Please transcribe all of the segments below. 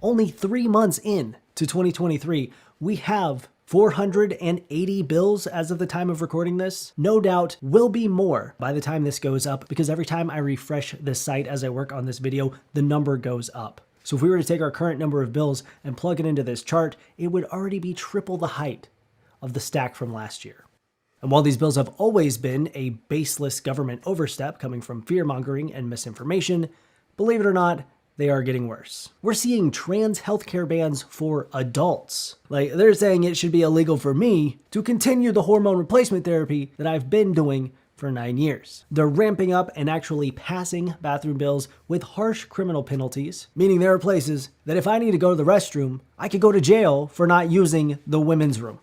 only 3 months in to 2023, we have 480 bills as of the time of recording this. No doubt will be more by the time this goes up, because every time I refresh the site as I work on this video, the number goes up. So if we were to take our current number of bills and plug it into this chart, it would already be triple the height of the stack from last year. And while these bills have always been a baseless government overstep coming from fear-mongering and misinformation, believe it or not, they are getting worse. We're seeing trans healthcare bans for adults. Like, they're saying it should be illegal for me to continue the hormone replacement therapy that I've been doing for 9 years. They're ramping up and actually passing bathroom bills with harsh criminal penalties, meaning there are places that if I need to go to the restroom, I could go to jail for not using the women's room.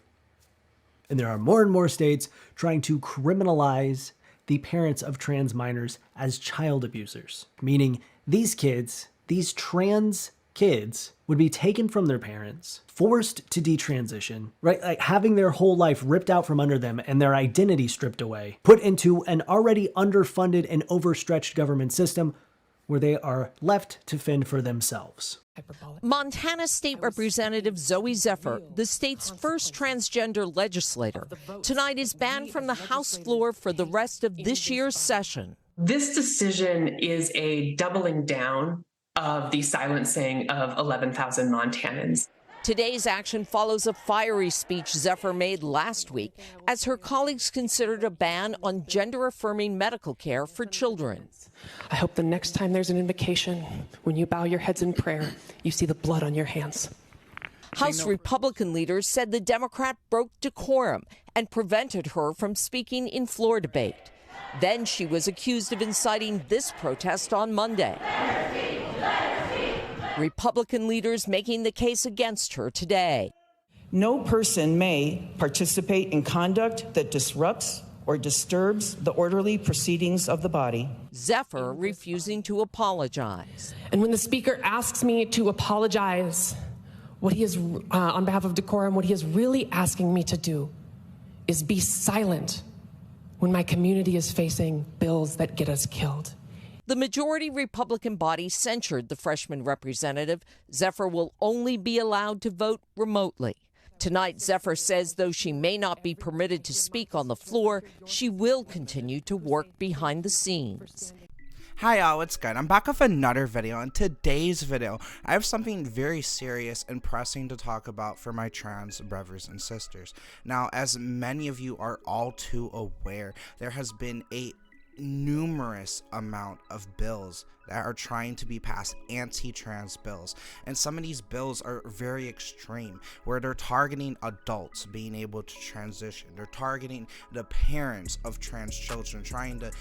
And there are more and more states trying to criminalize the parents of trans minors as child abusers, meaning these kids, these trans kids, would be taken from their parents, forced to detransition, right? Like having their whole life ripped out from under them and their identity stripped away, put into an already underfunded and overstretched government system where they are left to fend for themselves. Montana State Representative Zoe Zephyr, the state's first transgender legislator, tonight is banned from the House floor for the rest of this year's session. This decision is a doubling down of the silencing of 11,000 Montanans. Today's action follows a fiery speech Zephyr made last week as her colleagues considered a ban on gender-affirming medical care for children. I hope the next time there's an invocation, when you bow your heads in prayer, you see the blood on your hands. House Republican leaders said the Democrat broke decorum and prevented her from speaking in floor debate. Then she was accused of inciting this protest on Monday. Republican leaders making the case against her today. No person may participate in conduct that disrupts or disturbs the orderly proceedings of the body. Zephyr refusing to apologize. And when the speaker asks me to apologize, what he is, on behalf of decorum, what he is really asking me to do is be silent when my community is facing bills that get us killed. The majority Republican body censured the freshman representative. Zephyr will only be allowed to vote remotely. Tonight, Zephyr says though she may not be permitted to speak on the floor, she will continue to work behind the scenes. Hi y'all, what's good? I'm back with another video. In today's video, I have something very serious and pressing to talk about for my trans brothers and sisters. Now, as many of you are all too aware, there has been a numerous amount of bills that are trying to be passed, anti-trans bills, and some of these bills are very extreme, where they're targeting adults being able to transition. They're targeting the parents of trans children, trying to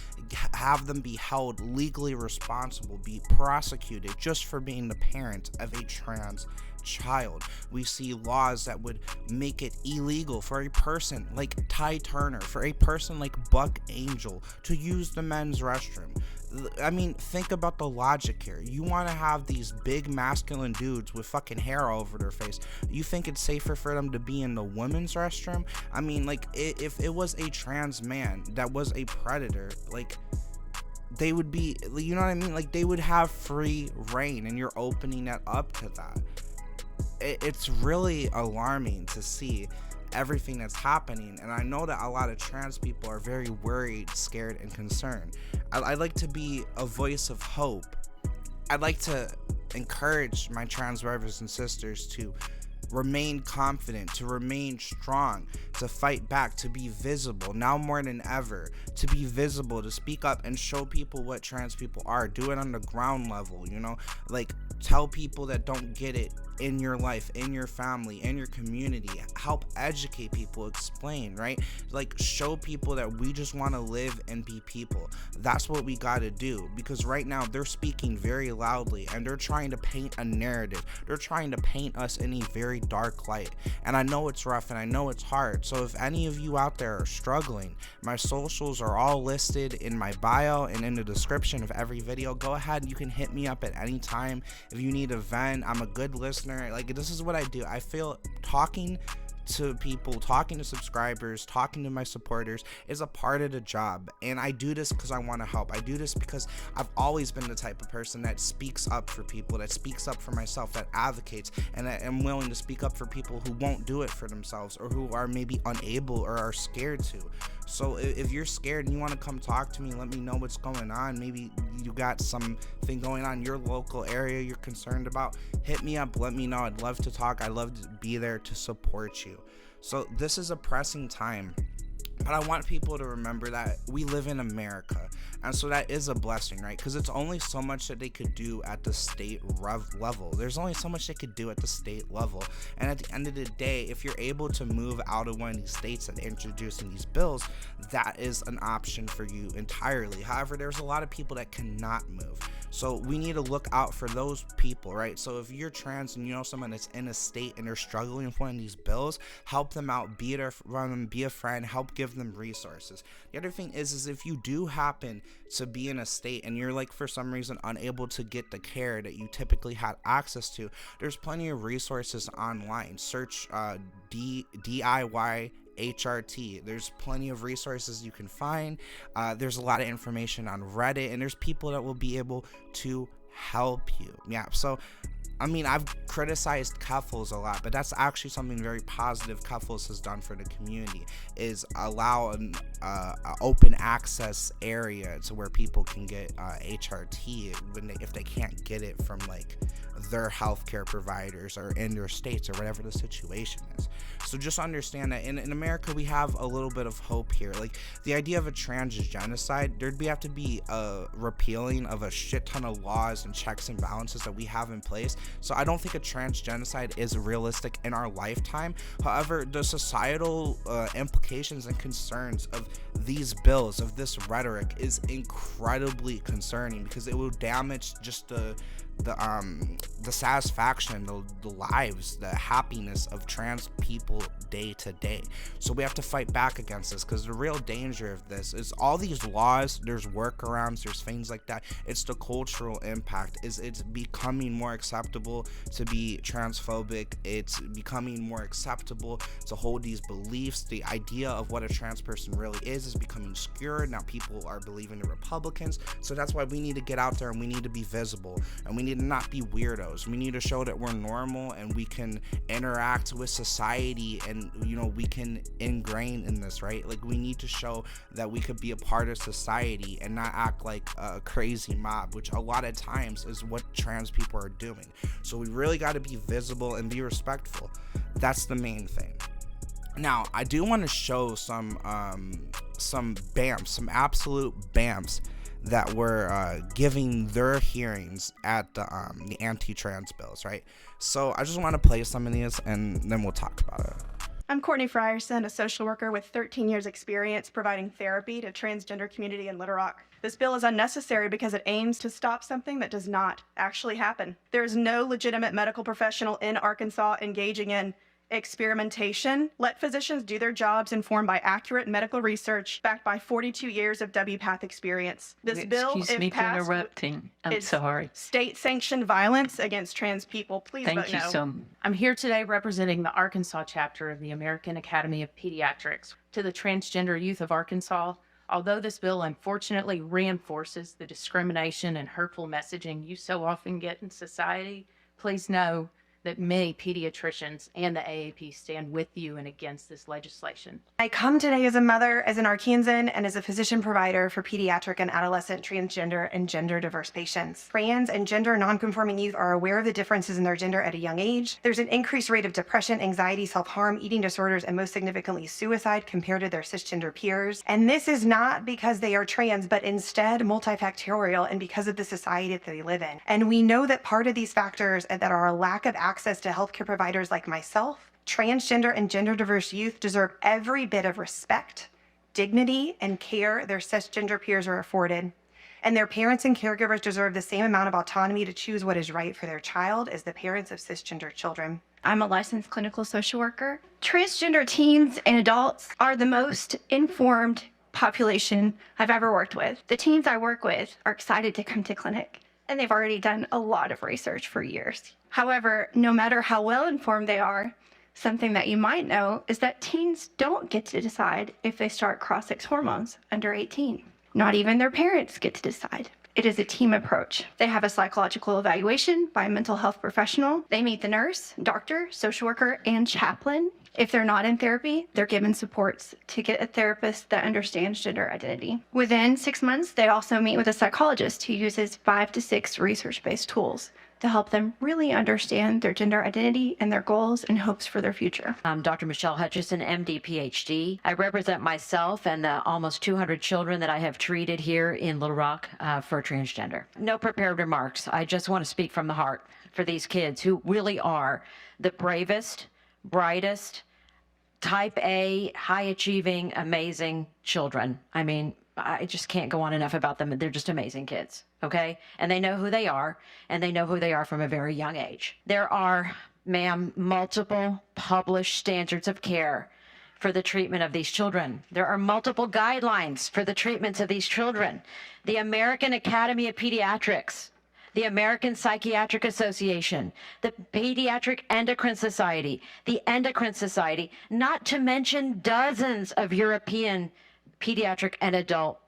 have them be held legally responsible, be prosecuted just for being the parent of a trans child. We see laws that would make it illegal for a person like Ty Turner, for a person like Buck Angel to use the men's restroom. I mean, think about the logic here. You want to have these big masculine dudes with fucking hair all over their face. You think it's safer for them to be in the women's restroom? I mean, like, if it was a trans man that was a predator, like, they would be, you know what I mean? Like, they would have free reign, and you're opening that up to that. It's really alarming to see everything that's happening, and I know that a lot of trans people are very worried, scared, and concerned. I'd like to be a voice of hope. I'd like to encourage my trans brothers and sisters to remain confident, to remain strong, to fight back, to be visible now more than ever, to be visible, to speak up and show people what trans people are. Do it on the ground level, you know, like tell people that don't get it in your life, in your family, in your community. Help educate people, explain, right? Like show people that we just want to live and be people. That's what we got to do, because right now they're speaking very loudly and they're trying to paint a narrative. They're trying to paint us in a very dark light, and I know it's rough and I know it's hard. So if any of you out there are struggling, my socials are all listed in my bio and in the description of every video. Go ahead and you can hit me up at any time if you need a vent. I'm a good listener. Like, this is what I do. I feel talking to people, talking to subscribers, talking to my supporters is a part of the job. And I do this because I want to help. I do this because I've always been the type of person that speaks up for people, that speaks up for myself, that advocates, and that am willing to speak up for people who won't do it for themselves, or who are maybe unable or are scared to. So if you're scared and you want to come talk to me, let me know what's going on. Maybe you got something going on in your local area you're concerned about. Hit me up, let me know. I'd love to talk. I'd love to be there to support you. So this is a pressing time, but I want people to remember that we live in America, and so that is a blessing, right? Because it's only so much that they could do at the state level. There's only so much they could do at the state level, and at the end of the day, if you're able to move out of one of these states and introducing these bills, that is an option for you entirely. However, there's a lot of people that cannot move, so we need to look out for those people, right? So if you're trans and you know someone that's in a state and they're struggling with one of these bills, help them out, be there for them, be a friend, help give them resources. The other thing is if you do happen to be in a state and you're like for some reason unable to get the care that you typically had access to, there's plenty of resources online. Search DIY HRT. There's plenty of resources you can find. There's a lot of information on Reddit, and there's people that will be able to help you. Yeah, so I mean, I've criticized Cuffles a lot, but that's actually something very positive Cuffles has done for the community, is allow an open access area to where people can get HRT if they can't get it from like their healthcare providers or in their states or whatever the situation is. So just understand that in America we have a little bit of hope here. Like the idea of a trans genocide, there'd have to be a repealing of a shit ton of laws and checks and balances that we have in place. So I don't think a trans genocide is realistic in our lifetime. However, the societal implications and concerns of these bills, of this rhetoric, is incredibly concerning, because it will damage just the satisfaction, the lives, the happiness of trans people day to day. So we have to fight back against this, because the real danger of this is all these laws, there's workarounds, there's things like that. It's the cultural impact. It's becoming more acceptable to be transphobic. It's becoming more acceptable to hold these beliefs. The idea of what a trans person really is becoming obscure. Now people are believing the Republicans. So that's why we need to get out there and we need to be visible, and we need to not be weirdos. We need to show that we're normal and we can interact with society, and we can ingrain in this, right? Like we need to show that we could be a part of society and not act like a crazy mob, which a lot of times is what trans people are doing. So we really got to be visible and be respectful. That's the main thing. Now, I do want to show some BAMFs, some absolute BAMFs that were giving their hearings at the anti-trans bills, right? So I just want to play some of these and then we'll talk about it. I'm Courtney Frierson, a social worker with 13 years experience providing therapy to transgender community in Little Rock. This bill is unnecessary because it aims to stop something that does not actually happen. There is no legitimate medical professional in Arkansas engaging in experimentation. Let physicians do their jobs informed by accurate medical research backed by 42 years of WPATH experience. This bill, excuse me if for passed, interrupting. I'm sorry. State-sanctioned violence against trans people. Please vote no. Thank you so much. I'm here today representing the Arkansas chapter of the American Academy of Pediatrics. To the transgender youth of Arkansas, although this bill unfortunately reinforces the discrimination and hurtful messaging you so often get in society, please know that many pediatricians and the AAP stand with you and against this legislation. I come today as a mother, as an Arkansan, and as a physician provider for pediatric and adolescent transgender and gender diverse patients. Trans and gender nonconforming youth are aware of the differences in their gender at a young age. There's an increased rate of depression, anxiety, self-harm, eating disorders, and most significantly suicide compared to their cisgender peers. And this is not because they are trans, but instead multifactorial and because of the society that they live in. And we know that part of these factors that are a lack of access to healthcare providers like myself. Transgender and gender diverse youth deserve every bit of respect, dignity, and care their cisgender peers are afforded. And their parents and caregivers deserve the same amount of autonomy to choose what is right for their child as the parents of cisgender children. I'm a licensed clinical social worker. Transgender teens and adults are the most informed population I've ever worked with. The teens I work with are excited to come to clinic, and they've already done a lot of research for years. However, no matter how well informed they are, Something that you might know is that teens don't get to decide if they start cross-sex hormones under 18. Not even their parents get to decide. It is a team approach. They have a psychological evaluation by a mental health professional. They meet the nurse, doctor, social worker, and chaplain. If they're not in therapy, they're given supports to get a therapist that understands gender identity. Within 6 months, they also meet with a psychologist who uses 5 to 6 research-based tools to help them really understand their gender identity and their goals and hopes for their future. I'm Dr. Michelle Hutchison, MD, PhD. I represent myself and the almost 200 children that I have treated here in Little Rock for transgender. No prepared remarks. I just want to speak from the heart for these kids who really are the bravest, brightest, type A, high-achieving, amazing children. I mean, I just can't go on enough about them. They're just amazing kids, okay? And they know who they are, and they know who they are from a very young age. There are, ma'am, multiple published standards of care for the treatment of these children. There are multiple guidelines for the treatments of these children. The American Academy of Pediatrics, the American Psychiatric Association, the Pediatric Endocrine Society, the Endocrine Society, not to mention dozens of European pediatric and adult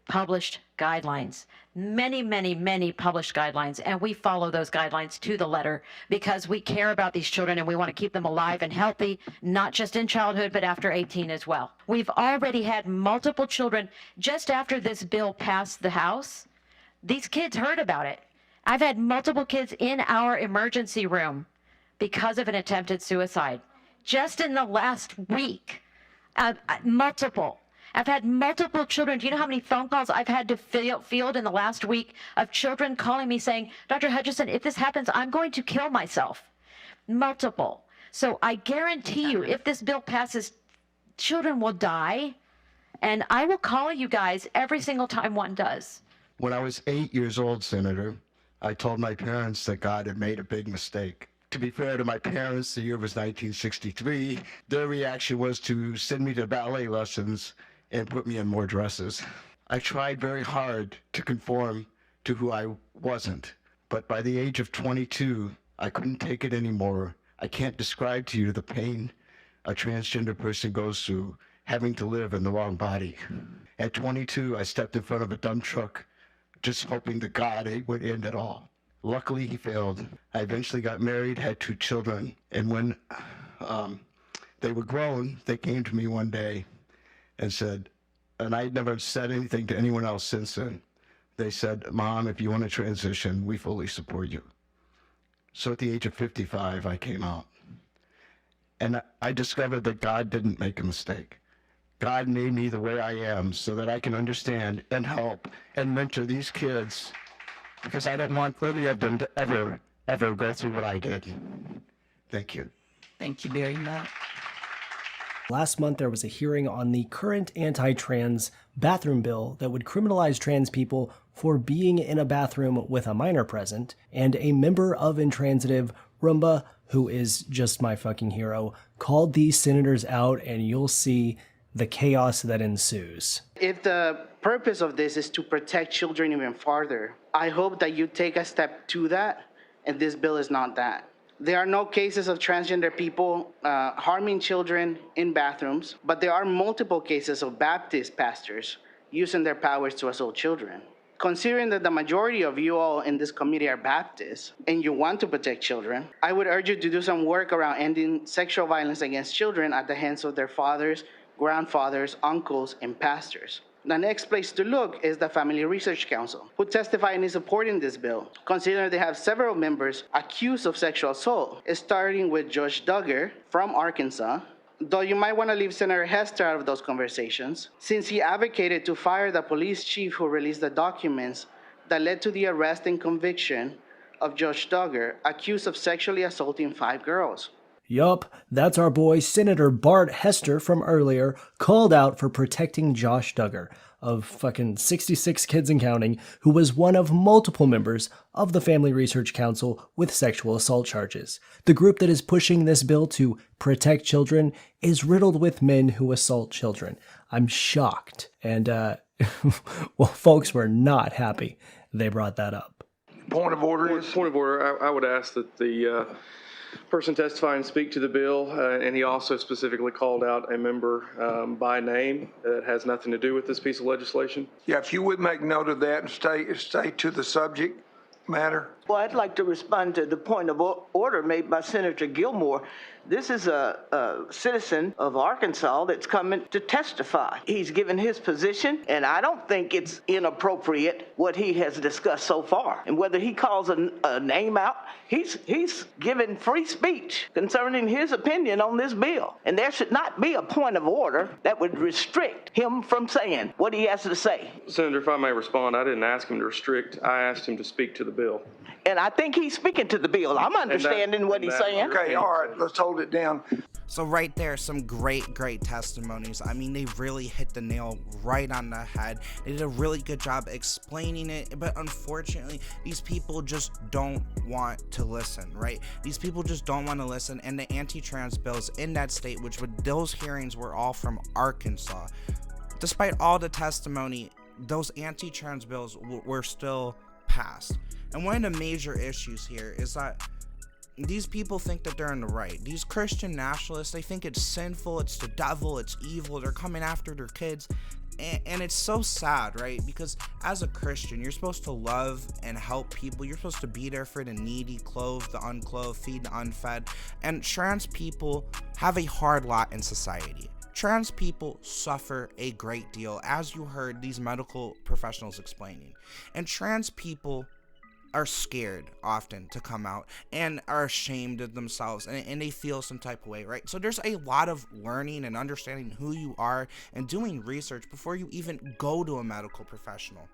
published guidelines. Many, many, many published guidelines, and we follow those guidelines to the letter because we care about these children and we want to keep them alive and healthy, not just in childhood, but after 18 as well. We've already had multiple children just after this bill passed the House. These kids heard about it. I've had multiple kids in our emergency room because of an attempted suicide. Just in the last week, multiple. I've had multiple children. Do you know how many phone calls I've had to field in the last week of children calling me saying, Dr. Hutchison, if this happens, I'm going to kill myself. Multiple. So I guarantee you, if this bill passes, children will die. And I will call you guys every single time one does. When I was 8 years old, Senator, I told my parents that God had made a big mistake. To be fair to my parents, the year was 1963. Their reaction was to send me to ballet lessons and put me in more dresses. I tried very hard to conform to who I wasn't, but by the age of 22, I couldn't take it anymore. I can't describe to you the pain a transgender person goes through having to live in the wrong body. At 22, I stepped in front of a dump truck, just hoping that God would end it all. Luckily, he failed. I eventually got married, had 2 children, and when they were grown, they came to me one day and said, and I never said anything to anyone else since then, they said, Mom, if you want to transition, we fully support you. So at the age of 55, I came out. And I discovered that God didn't make a mistake. God made me the way I am so that I can understand and help and mentor these kids, because I don't want any of them to ever go through what I did. Thank you. Thank you very much. Last month, there was a hearing on the current anti-trans bathroom bill that would criminalize trans people for being in a bathroom with a minor present, and a member of Intransitive, Rumba, who is just my fucking hero, called these senators out, and you'll see the chaos that ensues. If the purpose of this is to protect children even farther, I hope that you take a step to that, and this bill is not that. There are no cases of transgender people harming children in bathrooms, but there are multiple cases of Baptist pastors using their powers to assault children. Considering that the majority of you all in this committee are Baptists and you want to protect children, I would urge you to do some work around ending sexual violence against children at the hands of their fathers, grandfathers, uncles, and pastors. The next place to look is the Family Research Council, who testified in supporting this bill, considering they have several members accused of sexual assault, starting with Josh Duggar from Arkansas, though you might want to leave Senator Hester out of those conversations, since he advocated to fire the police chief who released the documents that led to the arrest and conviction of Josh Duggar, accused of sexually assaulting 5 girls. Yup, that's our boy Senator Bart Hester from earlier, called out for protecting Josh Duggar, of fucking 66 kids and counting, who was one of multiple members of the Family Research Council with sexual assault charges. The group that is pushing this bill to protect children is riddled with men who assault children. I'm shocked. And, well, folks were not happy they brought that up. Point of order. Point of order. I would ask that the person testifying speak to the bill, and he also specifically called out a member by name that has nothing to do with this piece of legislation. Yeah, if you would make note of that and stay to the subject matter. Well, I'd like to respond to the point of order made by Senator Gilmore. This is a citizen of Arkansas that's coming to testify. He's given his position, and I don't think it's inappropriate what he has discussed so far. And whether he calls a name out, he's given free speech concerning his opinion on this bill. And there should not be a point of order that would restrict him from saying what he has to say. Senator, if I may respond, I didn't ask him to restrict. I asked him to speak to the bill. And I think he's speaking to the bill. I'm understanding what he's saying. Okay, all right, let's hold it down. So right there, some great testimonies. I mean, they really hit the nail right on the head. They did a really good job explaining it, but unfortunately, these people just don't want to listen, right? These people just don't want to listen, and the anti-trans bills in that state, which those hearings were all from Arkansas. Despite all the testimony, those anti-trans bills were still passed. And one of the major issues here is that these people think that they're in the right. These Christian nationalists, they think it's sinful, it's the devil, it's evil, they're coming after their kids. And it's so sad, right? Because as a Christian, you're supposed to love and help people. You're supposed to be there for the needy, clothe the unclothed, feed the unfed. And trans people have a hard lot in society. Trans people suffer a great deal, as you heard these medical professionals explaining. And trans people are scared often to come out and are ashamed of themselves, and they feel some type of way, right? So there's a lot of learning and understanding who you are and doing research before you even go to a medical professional.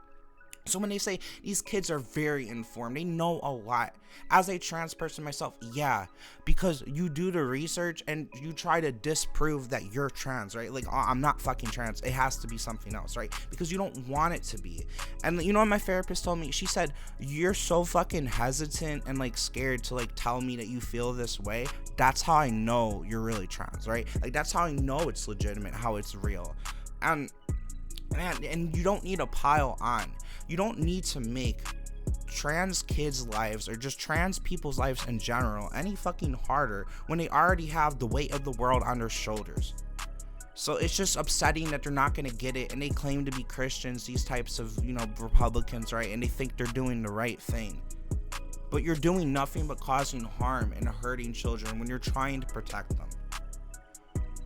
So when they say these kids are very informed, they know a lot. As a trans person myself, yeah, because you do the research and you try to disprove that you're trans, right? Like, oh, I'm not fucking trans. It has to be something else, right? Because you don't want it to be. And you know what my therapist told me? She said, you're so fucking hesitant and like scared to like tell me that you feel this way. That's how I know you're really trans, right? Like, that's how I know it's legitimate, how it's real. And you don't need to pile on. You don't need to make trans kids' lives or just trans people's lives in general any fucking harder when they already have the weight of the world on their shoulders. So it's just upsetting that they're not going to get it, and they claim to be Christians, these types of, you know, Republicans, right? And they think they're doing the right thing. But you're doing nothing but causing harm and hurting children when you're trying to protect them.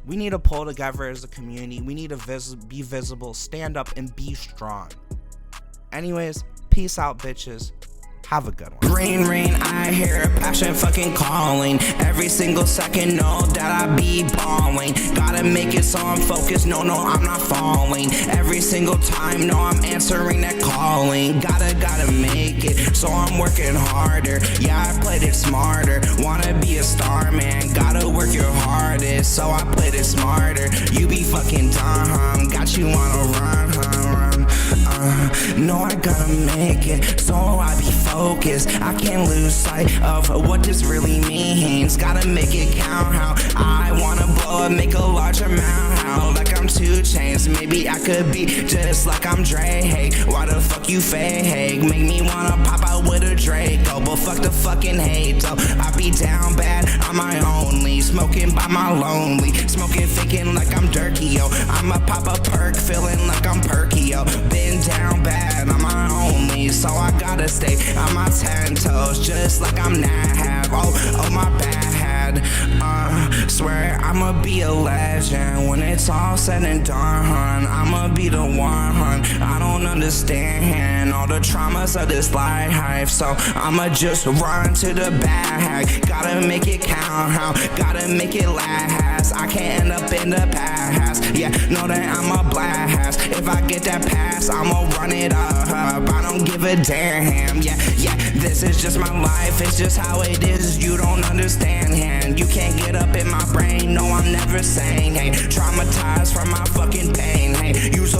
We need to pull together as a community. We need to be visible, stand up, and be strong. Anyways, peace out, bitches. Have a good one. Rain, rain, I hear a passion fucking calling. Every single second, know that I be balling. Gotta make it so I'm focused, no, I'm not falling. Every single time, no, I'm answering that calling. Gotta make it, so I'm working harder. Yeah, I played it smarter. Wanna be a star, man, gotta work your hardest. So I played it smarter. You be fucking dumb, got you on a run, no, I gotta make it, so I be focused. I can't lose sight of what this really means. Gotta make it count how I wanna blow up, make a large amount. How like I'm 2 Chainz, maybe I could be just like I'm Dre. Hey, why the fuck you fake? Make me wanna pop out with a Draco, but fuck the fucking hate. So I be down bad on my only, smoking by my lonely, smoking thinking like I'm Durkee, yo. I'ma pop a perk, feeling like I'm perky, yo. Been down bad on my only, so I gotta stay on my 10 toes, just like I'm Nahab. Oh my bad. Swear I'ma be a legend when it's all said and done, hun. I'ma be the one, hun. I don't understand all the traumas of this life, so I'ma just run to the bag. Gotta make it count, how gotta make it last. I can't end up in the past. Yeah, know that I'm a blast. If I get that pass, I'ma run it up. I don't give a damn. Yeah, this is just my life. It's just how it is. You don't understand, and you can't get up in my brain. No, I'm never saying, hey, traumatized from my fucking pain. Hey, you so